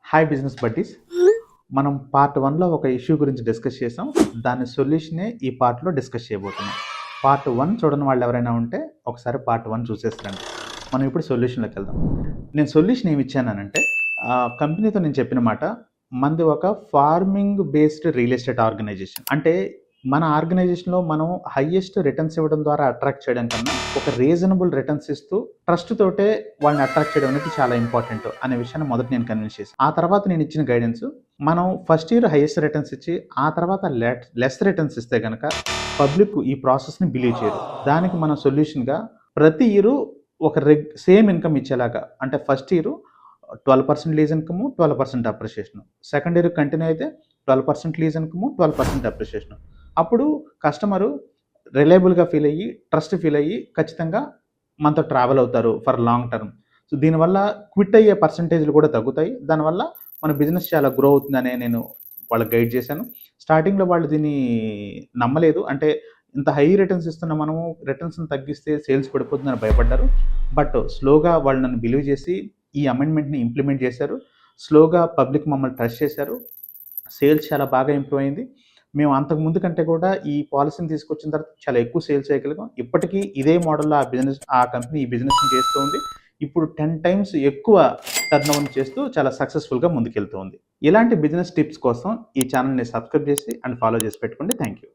Hi business buddies. మనం part 1లో ఒక issue గురించి డిస్కస్ చేసాం. దాని సొల్యూషనే ఈ పార్ట్‌లో డిస్కస్ చేయబోతున్నాం. పార్ట్ 1 చూడని వాళ్ళు ఎవరైనా ఉంటే ఒకసారి పార్ట్ 1 చూసేసిరండి. మనం ఇప్పుడు సొల్యూషన్‌లోకి వెళ్దాం. నేను సొల్యూషన్ ఏమి ఇచ్చాననంటే కంపెనీతో నేను చెప్పిన మాట, మనది ఒక farming based real estate organisation. అంటే మన ఆర్గనైజేషన్‌లో మనం హైయెస్ట్ రిటర్న్స్ ఇవ్వడం ద్వారా అట్రాక్ట్ చేయడం కన్నా, ఒక రీజనబుల్ రిటర్న్స్ ఇస్తూ ట్రస్ట్ తోటే వాళ్ళని అట్రాక్ట్ చేయడం అనేది చాలా ఇంపార్టెంట్ అనే విషయాన్ని మొదట నేను కన్విన్స్ చేశాను. ఆ తర్వాత నేను ఇచ్చిన గైడెన్స్, మనం ఫస్ట్ ఇయర్ హైయెస్ట్ రిటర్న్స్ ఇచ్చి ఆ తర్వాత లెస్ రిటర్న్స్ ఇస్తే గనక పబ్లిక్ ఈ ప్రాసెస్‌ని బిలీవ్ చేయరు. దానికి మన సొల్యూషన్‌గా ప్రతి ఇయర్ ఒక సేమ్ ఇన్కమ్ ఇచ్చేలాగా, అంటే first year 12% lease income, 12% appreciation. Second year continue అయితే 12% లీజ్ ఇన్కమ్, 12% అప్రిషియేషన్. అప్పుడు కస్టమరు రిలయబుల్‌గా ఫీల్ అయ్యి, ట్రస్ట్ ఫీల్ అయ్యి ఖచ్చితంగా మనతో ట్రావెల్ అవుతారు ఫర్ లాంగ్ టర్మ్. సో దీనివల్ల క్విట్ అయ్యే పర్సెంటేజ్‌లు కూడా తగ్గుతాయి. దానివల్ల మన బిజినెస్ చాలా గ్రో అవుతుందనే నేను వాళ్ళకి గైడ్ చేశాను. స్టార్టింగ్‌లో వాళ్ళు దీన్ని నమ్మలేదు. అంటే ఇంత హై రిటర్న్స్ ఇస్తున్న మనము రిటర్న్స్‌ని తగ్గిస్తే సేల్స్ పడిపోతుందని భయపడ్డారు. బట్ స్లోగా వాళ్ళు నన్ను బిలీవ్ చేసి ఈ అమెండ్మెంట్‌ని ఇంప్లిమెంట్ చేశారు. స్లోగా పబ్లిక్ మమ్మల్ని ట్రస్ట్ చేశారు. సేల్స్ చాలా బాగా ఇంప్రూవ్ అయింది. మేము అంతకు ముందు కంటే కూడా ఈ పాలిసీని తీసుకొచ్చిన తర్వాత చాలా ఎక్కువ సేల్స్ చేయగలిగాం. ఇప్పటికీ ఇదే మోడల్‌లో ఆ కంపెనీ ఈ బిజినెస్‌ని చేస్తూ ఉంది. ఇప్పుడు 10 టైమ్స్ ఎక్కువ టర్నోవర్ చేస్తూ చాలా సక్సెస్‌ఫుల్‌గా ముందుకెళ్తూ ఉంది. ఇలాంటి బిజినెస్ టిప్స్ కోసం ఈ ఛానెల్‌ని సబ్స్క్రైబ్ చేసి అండ్ ఫాలో చేసి పెట్టుకోండి. Thank you.